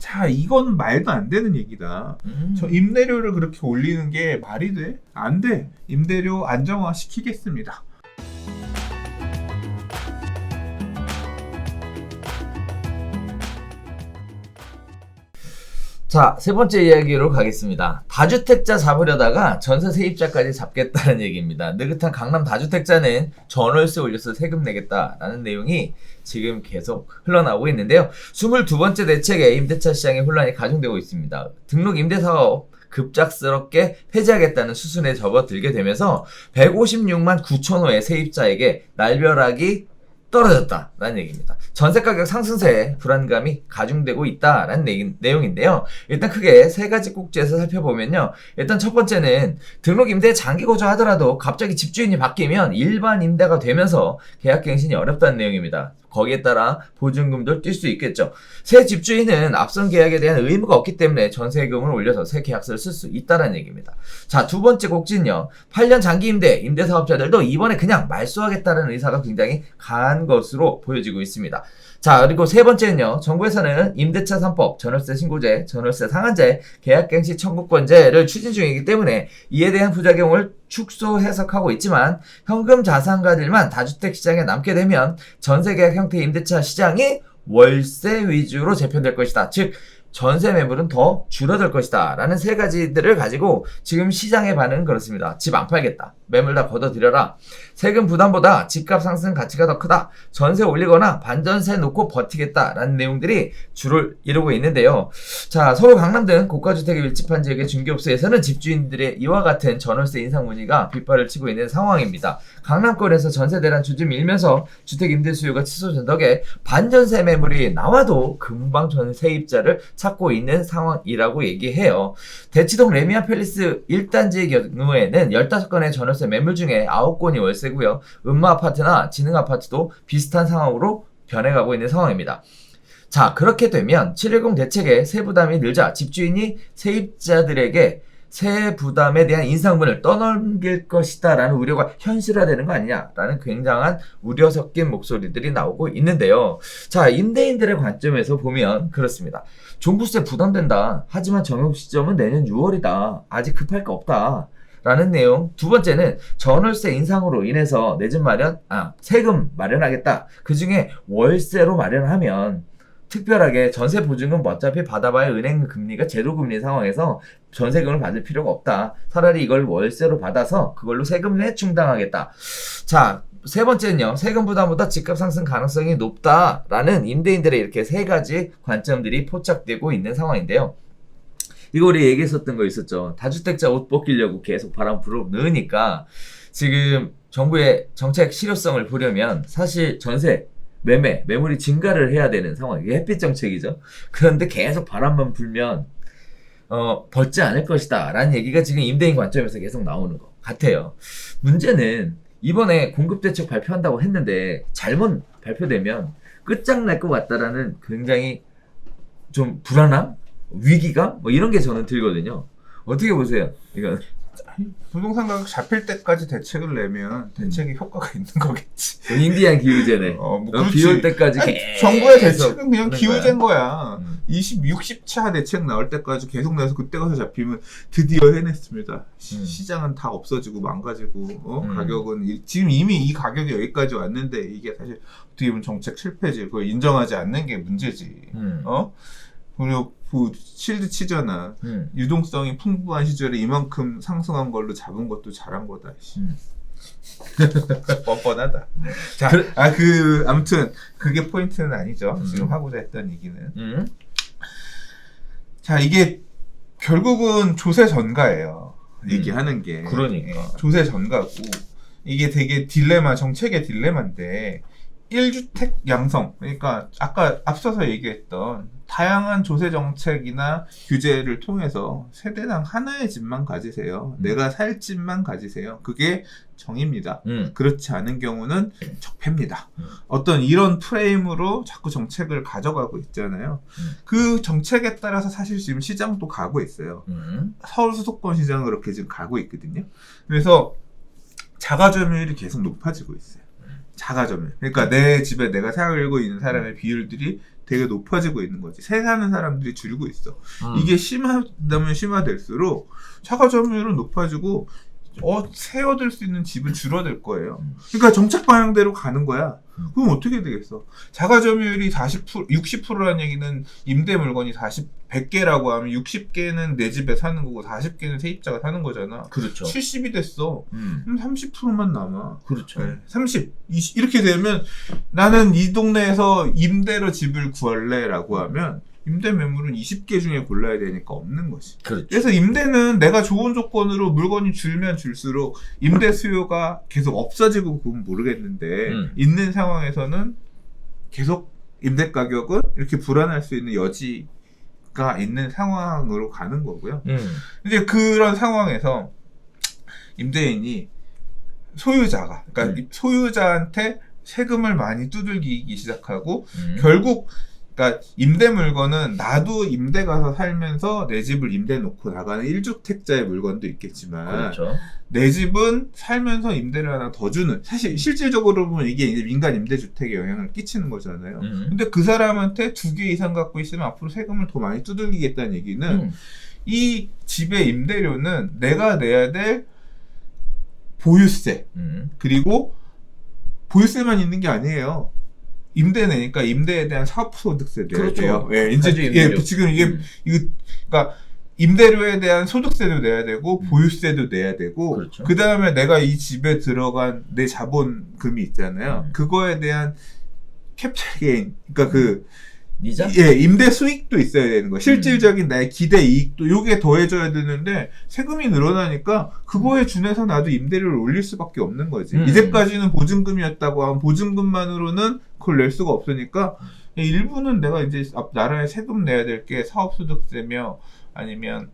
자, 이건 말도 안 되는 얘기다. 저 임대료를 그렇게 올리는 게 말이 돼? 안 돼. 임대료 안정화 시키겠습니다. 자, 세 번째 이야기로 가겠습니다. 다주택자 잡으려다가 전세 세입자까지 잡겠다는 얘기입니다. 느긋한 강남 다주택자는 전월세 올려서 세금 내겠다라는 내용이 지금 계속 흘러나오고 있는데요. 22번째 대책에 임대차 시장에 혼란이 가중되고 있습니다. 등록 임대사업 급작스럽게 폐지하겠다는 수순에 접어들게 되면서 156만 9천 호의 세입자에게 날벼락이 떨어졌다라는 얘기입니다. 전세가격 상승세에 불안감이 가중되고 있다라는 내용인데요. 일단 크게 세 가지 꼭지에서 살펴보면요. 일단 첫 번째는 등록 임대 장기 거주하더라도 갑자기 집주인이 바뀌면 일반 임대가 되면서 계약갱신이 어렵다는 내용입니다. 거기에 따라 보증금도 뛸 수 있겠죠. 새 집주인은 앞선 계약에 대한 의무가 없기 때문에 전세금을 올려서 새 계약서를 쓸 수 있다는 얘기입니다. 자, 두 번째 꼭지는요. 8년 장기 임대사업자들도 이번에 그냥 말소하겠다는 의사가 굉장히 강한 것으로 보여지고 있습니다. 자, 그리고 세 번째는요. 정부에서는 임대차 3법, 전월세 신고제, 전월세 상한제, 계약갱신 청구권제를 추진 중이기 때문에 이에 대한 부작용을 축소 해석하고 있지만 현금 자산가들만 다주택 시장에 남게 되면 전세계약 형태 임대차 시장이 월세 위주로 재편될 것이다. 즉 전세 매물은 더 줄어들 것이다 라는 세 가지들을 가지고 지금 시장의 반응은 그렇습니다. 집 안 팔겠다. 매물 다 걷어들여라. 세금 부담보다 집값 상승 가치가 더 크다. 전세 올리거나 반전세 놓고 버티겠다라는 내용들이 주를 이루고 있는데요. 자, 서울 강남 등 고가주택에 밀집한 지역의 중개업소에서는 집주인들의 이와 같은 전월세 인상 문의가 빗발을 치고 있는 상황입니다. 강남권에서 전세 대란 주춤 밀면서 주택 임대 수요가 치솟은 덕에 반전세 매물이 나와도 금방 전세입자를 찾고 있는 상황이라고 얘기해요. 대치동 레미안 팰리스 1단지의 경우에는 15건의 전월세 매물 중에 9건이 월세고요. 음마아파트나 지능아파트도 비슷한 상황으로 변해가고 있는 상황입니다. 자, 그렇게 되면 710 대책의 세부담이 늘자 집주인이 세입자들에게 세 부담에 대한 인상분을 떠넘길 것이다 라는 우려가 현실화되는 거 아니냐 라는 굉장한 우려 섞인 목소리들이 나오고 있는데요. 자, 임대인들의 관점에서 보면 그렇습니다. 종부세 부담된다. 하지만 적용 시점은 내년 6월이다. 아직 급할 거 없다. 라는 내용. 두 번째는 전월세 인상으로 인해서 내 집 마련, 세금 마련하겠다. 그 중에 월세로 마련하면 특별하게 전세 보증금 어차피 받아봐야 은행 금리가 제로금리 상황에서 전세금을 받을 필요가 없다. 차라리 이걸 월세로 받아서 그걸로 세금을 충당하겠다. 자, 세 번째는요. 세금 부담보다 집값 상승 가능성이 높다라는 임대인들의 이렇게 세 가지 관점들이 포착되고 있는 상황인데요. 이거 우리 얘기했었던 거 있었죠. 다주택자 옷 벗기려고 계속 바람 불어넣으니까 지금 정부의 정책 실효성을 보려면 사실 전세 매물이 증가를 해야 되는 상황. 이게 햇빛 정책이죠. 그런데 계속 바람만 불면 벗지 않을 것이다 라는 얘기가 지금 임대인 관점에서 계속 나오는 것 같아요. 문제는 이번에 공급대책 발표한다고 했는데 잘못 발표되면 끝장날 것 같다라는 굉장히 좀 불안함? 위기감? 뭐 이런 게 저는 들거든요. 어떻게 보세요? 이건 부동산 가격 잡힐 때까지 대책을 내면 대책이 효과가 있는 거겠지. 인디안 기후제네. 비올 때까지 정부의 대책은 그냥 기후제인 거야. 60차 대책 나올 때까지 계속 내서 그때 가서 잡히면 드디어 해냈습니다. 시장은 다 없어지고 망가지고 가격은 지금 이미 이 가격이 여기까지 왔는데 이게 사실 어떻게 보면 정책 실패지. 그걸 인정하지 않는 게 문제지. 그리고 실드 치잖아. 유동성이 풍부한 시절에 이만큼 상승한 걸로 잡은 것도 잘한 거다. 뻔뻔하다. 자, 아무튼 그게 포인트는 아니죠. 지금 하고자 했던 얘기는. 자, 이게 결국은 조세 전가예요. 얘기하는 게. 그러니까. 조세 전가고 이게 되게 정책의 딜레마인데 1주택 양성, 그러니까 아까 앞서서 얘기했던 다양한 조세 정책이나 규제를 통해서 세대당 하나의 집만 가지세요. 내가 살 집만 가지세요. 그게 정입니다. 그렇지 않은 경우는 적폐입니다. 어떤 이런 프레임으로 자꾸 정책을 가져가고 있잖아요. 그 정책에 따라서 사실 지금 시장도 가고 있어요. 서울 수도권 시장은 그렇게 지금 가고 있거든요. 그래서 자가점유율이 계속 높아지고 있어요. 자가점유. 그러니까 내 집에 내가 살고 있는 사람의 비율들이 되게 높아지고 있는 거지. 세 사는 사람들이 줄고 있어. 음. 이게 심하다면 심화될수록 자가 점유율은 높아지고 세 얻을 수 있는 집은 줄어들 거예요. 그러니까 정책 방향대로 가는 거야. 그럼 어떻게 되겠어? 자가 점유율이 60%라는 얘기는 임대 물건이 100개라고 하면 60개는 내 집에 사는 거고 40개는 세입자가 사는 거잖아. 그렇죠. 70이 됐어. 그럼 30%만 남아. 그렇죠. 네, 30, 20 이렇게 되면 나는 이 동네에서 임대로 집을 구할래라고 하면 임대 매물은 20개 중에 골라야 되니까 없는 거지. 그렇죠. 그래서 임대는 내가 좋은 조건으로 물건이 줄면 줄수록 임대 수요가 계속 없어지고 그건 모르겠는데 있는 상황에서는 계속 임대 가격은 이렇게 불안할 수 있는 여지가 있는 상황으로 가는 거고요. 이제 그런 상황에서 임대인이 소유자가 그러니까 소유자한테 세금을 많이 두들기기 시작하고 결국 그러니까 임대 물건은 나도 임대 가서 살면서 내 집을 임대 놓고 나가는 1주택자의 물건도 있겠지만 그렇죠. 내 집은 살면서 임대를 하나 더 주는 사실 실질적으로 보면 이게 이제 민간 임대주택에 영향을 끼치는 거잖아요. 근데 그 사람한테 2개 이상 갖고 있으면 앞으로 세금을 더 많이 두들기겠다는 얘기는 이 집의 임대료는 내가 내야 될 보유세 그리고 보유세만 있는 게 아니에요. 임대 내니까 임대에 대한 사업소득세 내야 그렇죠. 돼요. 예, 이제 지금 이거 그러니까 임대료에 대한 소득세도 내야 되고 보유세도 내야 되고 그렇죠. 그 다음에 내가 이 집에 들어간 내 자본금이 있잖아요. 그거에 대한 캡처 게인, 그러니까 그 이자? 임대 수익도 있어야 되는 거야. 실질적인 나의 기대 이익도 요게 더해져야 되는데 세금이 늘어나니까 그거에 준해서 나도 임대료를 올릴 수밖에 없는 거지. 이제까지는 보증금이었다고 하면 보증금만으로는 그걸 낼 수가 없으니까 일부는 내가 이제 나라에 세금 내야 될 게 사업소득세며 아니면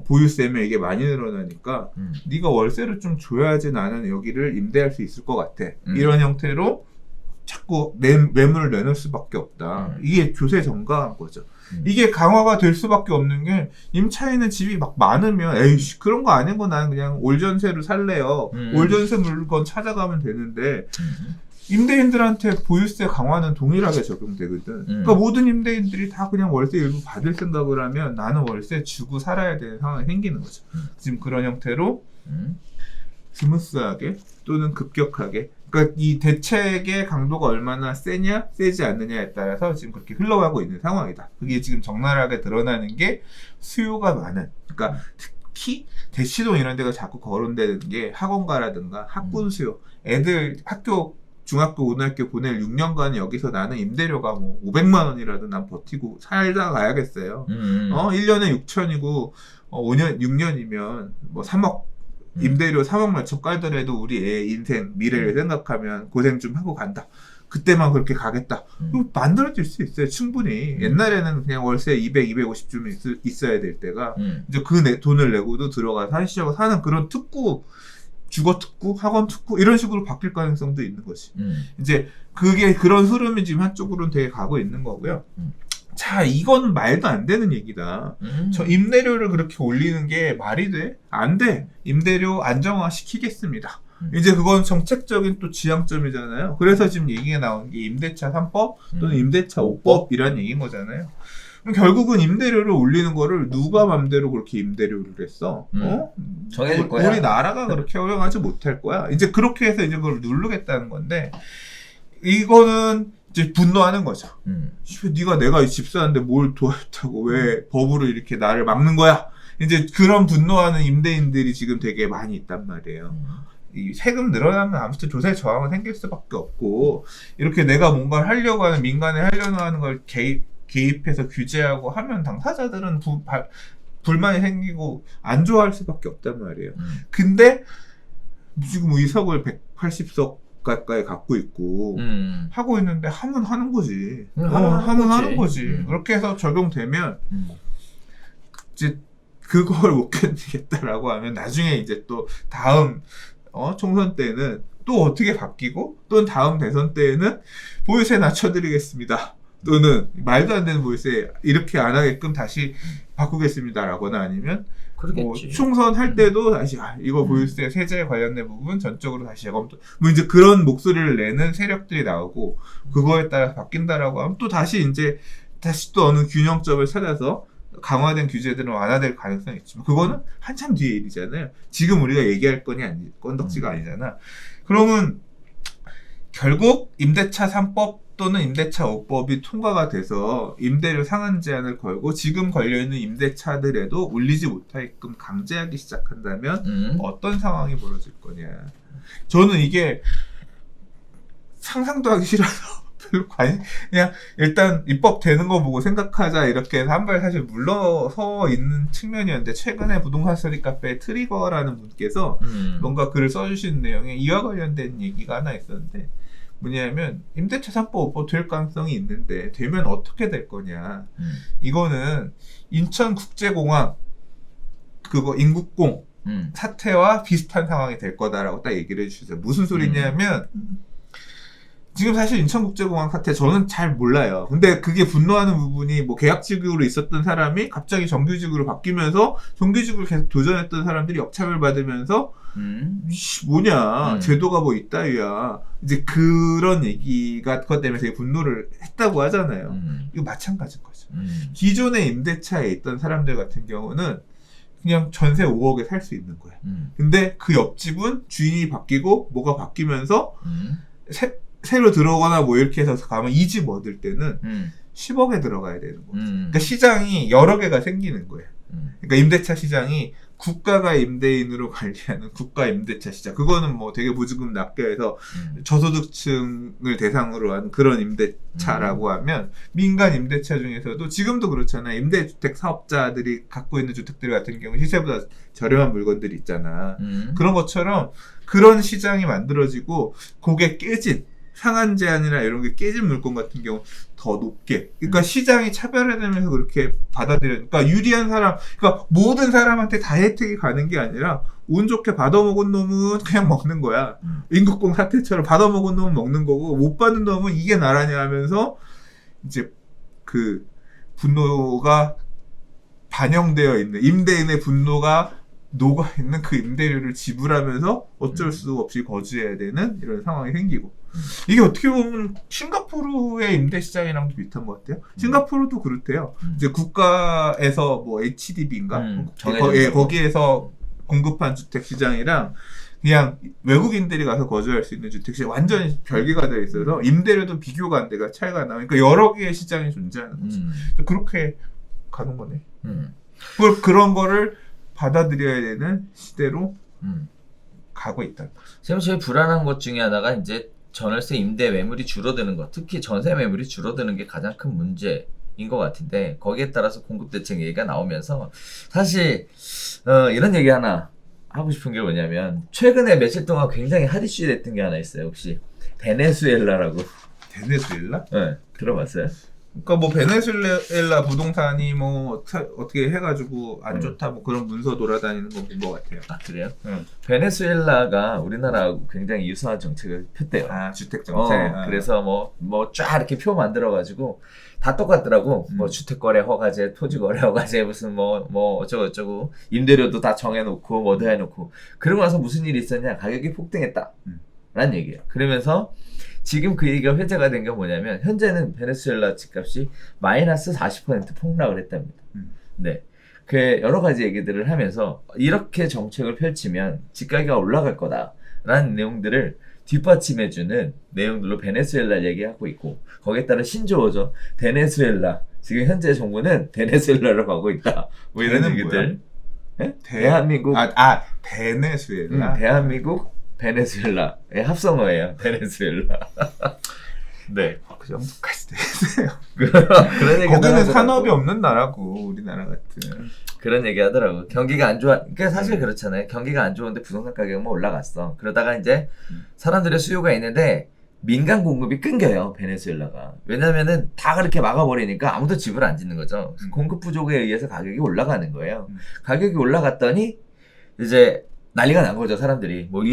보유세며 이게 많이 늘어나니까 네가 월세를 좀 줘야지 나는 여기를 임대할 수 있을 것 같아. 이런 형태로 자꾸 매물을 내놓을 수밖에 없다. 이게 조세 정가한 거죠. 이게 강화가 될 수밖에 없는 게 임차인은 집이 막 많으면 에이씨 그런 거 아니고 나는 그냥 올전세로 살래요. 올전세 물건 찾아가면 되는데 임대인들한테 보유세 강화는 동일하게 적용되거든. 그러니까 모든 임대인들이 다 그냥 월세 일부 받을 생각을 하면 나는 월세 주고 살아야 되는 상황이 생기는 거죠. 지금 그런 형태로 스무스하게 또는 급격하게 그러니까 이 대책의 강도가 얼마나 세냐 세지 않느냐에 따라서 지금 그렇게 흘러가고 있는 상황이다. 그게 지금 적나라하게 드러나는 게 수요가 많은 그러니까 특히 대치동 이런 데가 자꾸 거론되는 게 학원가라든가 학군 수요 애들 학교 중학교 고등학교 보낼 6년간 여기서 나는 임대료가 뭐 500만 원이라도 난 버티고 살다 가야겠어요. 1년에 6천이고 5년 6년이면 뭐 3억 임대료 3억 몇천 깔더라도 우리 애 인생 미래를 생각하면 고생 좀 하고 간다. 그때만 그렇게 가겠다. 만들어질 수 있어요. 충분히. 옛날에는 그냥 월세 200, 250 주면 있어야 될 때가 이제 그 돈을 내고도 들어가서 한시하고 사는 그런 특구 주거 특구, 학원 특구 이런 식으로 바뀔 가능성도 있는 거지. 이제 그게 그런 흐름이 지금 한쪽으로는 되게 가고 있는 거고요. 자, 이건 말도 안 되는 얘기다. 저 임대료를 그렇게 올리는 게 말이 돼? 안 돼. 임대료 안정화 시키겠습니다. 이제 그건 정책적인 또 지향점이잖아요. 그래서 지금 얘기가 나온 게 임대차 3법 또는 임대차 5법이란 얘기인 거잖아요. 그럼 결국은 임대료를 올리는 거를 누가 맘대로 그렇게 임대료를 했어? 정해질 거야. 우리 나라가 그렇게 허용하지 못할 거야. 이제 그렇게 해서 이제 그걸 누르겠다는 건데 이거는 이제 분노하는 거죠. 네가 내가 집 사는데 뭘 도와줬다고 왜 법으로 이렇게 나를 막는 거야? 이제 그런 분노하는 임대인들이 지금 되게 많이 있단 말이에요. 이 세금 늘어나면 아무튼 조세 저항은 생길 수밖에 없고 이렇게 내가 뭔가를 하려고 하는 민간에 하려고 하는 걸 개입해서 규제하고 하면 당사자들은 불만이 생기고 안 좋아할 수밖에 없단 말이에요. 근데 지금 의석을 180석 가까이 갖고 있고 하고 있는데 하면 하는 거지. 하면 하는 거지. 그렇게 해서 적용되면 이제 그걸 못 견디겠다라고 하면 나중에 이제 또 다음 총선 때는 또 어떻게 바뀌고 또 다음 대선 때에는 보유세 낮춰드리겠습니다. 또는 말도 안 되는 보이스에 이렇게 안 하게끔 다시 바꾸겠습니다라거나 아니면 뭐 그러겠지. 총선 할 때도 다시 이거 보이스의 세제 관련된 부분 전적으로 다시 재검토 뭐 이제 그런 목소리를 내는 세력들이 나오고 그거에 따라 바뀐다라고 하면 또 다시 또 어느 균형점을 찾아서 강화된 규제들은 완화될 가능성이 있지만 그거는 한참 뒤의 일이잖아요. 지금 우리가 얘기할 건덕지가 아니잖아. 그러면 결국 임대차 3법 또는 임대차 5법이 통과가 돼서 임대료 상한 제한을 걸고 지금 걸려있는 임대차들에도 울리지 못하게끔 강제하기 시작한다면 어떤 상황이 벌어질 거냐. 저는 이게 상상도 하기 싫어서 별로 그냥 일단 입법되는 거 보고 생각하자 이렇게 해서 한 발 사실 물러서 있는 측면이었는데 최근에 부동산 스터디 카페 트리거라는 분께서 뭔가 글을 써주신 내용에 이와 관련된 얘기가 하나 있었는데 뭐냐면 임대차 3법 5법 될 가능성이 있는데 되면 어떻게 될 거냐. 이거는 인천국제공항 그거 인국공 사태와 비슷한 상황이 될 거다라고 딱 얘기를 해주셨어요. 무슨 소리냐면 지금 사실 인천국제공항 사태 저는 잘 몰라요. 근데 그게 분노하는 부분이 뭐 계약직으로 있었던 사람이 갑자기 정규직으로 바뀌면서 정규직으로 계속 도전했던 사람들이 역차별 받으면서 뭐냐 제도가 뭐 있다위야 이제 그런 얘기가 그것 때문에 되게 분노를 했다고 하잖아요. 이거 마찬가지인 거죠. 기존의 임대차에 있던 사람들 같은 경우는 그냥 전세 5억에 살 수 있는 거야. 근데 그 옆집은 주인이 바뀌고 뭐가 바뀌면서 새로 들어오거나 뭐 이렇게 해서 가면 이 집 얻을 때는 10억에 들어가야 되는 거죠. 그러니까 시장이 여러 개가 생기는 거예요. 그러니까 임대차 시장이 국가가 임대인으로 관리하는 국가 임대차 시장. 그거는 뭐 되게 보증금 낮게 해서 저소득층을 대상으로 한 그런 임대차라고 하면 민간 임대차 중에서도 지금도 그렇잖아요. 임대주택 사업자들이 갖고 있는 주택들 같은 경우 시세보다 저렴한 물건들이 있잖아. 그런 것처럼 그런 시장이 만들어지고 그게 깨진 상한 제한이나 이런 게 깨진 물건 같은 경우 더 높게. 그러니까 시장이 차별화되면서 그렇게 그러니까 유리한 사람, 그러니까 모든 사람한테 다 혜택이 가는 게 아니라 운 좋게 받아먹은 놈은 그냥 먹는 거야. 인국공 사태처럼 받아먹은 놈은 먹는 거고 못 받는 놈은 이게 나라냐 하면서 이제 그 분노가 반영되어 있는 임대인의 분노가 녹아있는 그 임대료를 지불하면서 어쩔 수 없이 거주해야 되는 이런 상황이 생기고 이게 어떻게 보면 싱가포르의 임대 시장이랑도 비슷한 것 같아요. 싱가포르도 그렇대요. 이제 국가에서 뭐 HDB인가 거기에서 공급한 주택 시장이랑 그냥 외국인들이 가서 거주할 수 있는 주택 시장 완전히 별개가 되어 있어서 임대료도 비교가 안 돼가 차이가 나니까 여러 개의 시장이 존재하는 거죠. 그렇게 가는 거네. 그런 거를 받아들여야 되는 시대로 가고 있다. 지금 제일 불안한 것 중에 하나가 이제 전월세 임대 매물이 줄어드는 것, 특히 전세 매물이 줄어드는 게 가장 큰 문제인 것 같은데 거기에 따라서 공급 대책 얘기가 나오면서 사실 이런 얘기 하나 하고 싶은 게 뭐냐면 최근에 며칠 동안 굉장히 핫 이슈 됐던 게 하나 있어요. 혹시 베네수엘라라고? 베네수엘라? 네, 들어봤어요? 그러니까 뭐 베네수엘라 부동산이 뭐 어떻게 해가지고 안 좋다 뭐 그런 문서 돌아다니는 거 본 것 같아요. 아 그래요? 베네수엘라가 우리나라하고 굉장히 유사한 정책을 폈대요. 아 주택 정책. 그래서 뭐 쫙 이렇게 표 만들어가지고 다 똑같더라고. 뭐 주택거래 허가제, 토지거래 허가제 무슨 뭐 어쩌고 임대료도 다 정해놓고 뭐도 해놓고 그러고 나서 무슨 일이 있었냐? 가격이 폭등했다. 라는 얘기예요. 그러면서 지금 그 얘기가 회자가 된 게 뭐냐면 현재는 베네수엘라 집값이 마이너스 40% 폭락을 했답니다. 네. 그 여러 가지 얘기들을 하면서 이렇게 정책을 펼치면 집가격이 올라갈 거다라는 내용들을 뒷받침해주는 내용들로 베네수엘라 얘기하고 있고 거기에 따른 신조어죠. 베네수엘라. 지금 현재 정부는 베네수엘라로 가고 있다. 뭐 이런 얘기들. 네? 대한민국. 베네수엘라. 대한민국 베네수엘라의 합성어예요. 베네수엘라. 네. 그 정도까지 되세요. 그런 얘기 거기는 산업이 없는 나라고 우리나라 같은. 그런 얘기 하더라고. 경기가 안 좋아. 그러니까 사실 그렇잖아요. 경기가 안 좋은데 부동산 가격은 올라갔어. 그러다가 이제 사람들의 수요가 있는데 민간 공급이 끊겨요. 베네수엘라가. 왜냐면은 다 그렇게 막아버리니까 아무도 집을 안 짓는 거죠. 공급 부족에 의해서 가격이 올라가는 거예요. 가격이 올라갔더니 이제 난리가 난 거죠, 사람들이. 뭐,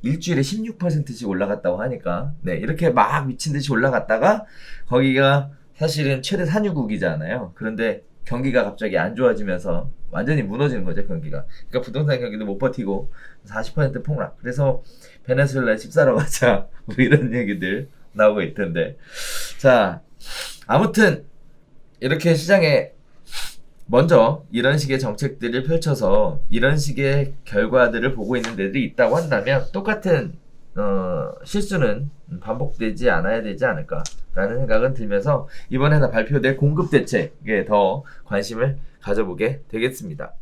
일주일에 16%씩 올라갔다고 하니까. 네, 이렇게 막 미친 듯이 올라갔다가, 거기가 사실은 최대 산유국이잖아요. 그런데 경기가 갑자기 안 좋아지면서 완전히 무너지는 거죠, 경기가. 그러니까 부동산 경기도 못 버티고 40% 폭락. 그래서 베네수엘라에 집 사러 가자. 뭐 이런 얘기들 나오고 있던데. 자, 아무튼 이렇게 시장에 먼저 이런 식의 정책들을 펼쳐서 이런 식의 결과들을 보고 있는 데들이 있다고 한다면 똑같은 실수는 반복되지 않아야 되지 않을까라는 생각은 들면서 이번에 발표될 공급 대책에 더 관심을 가져보게 되겠습니다.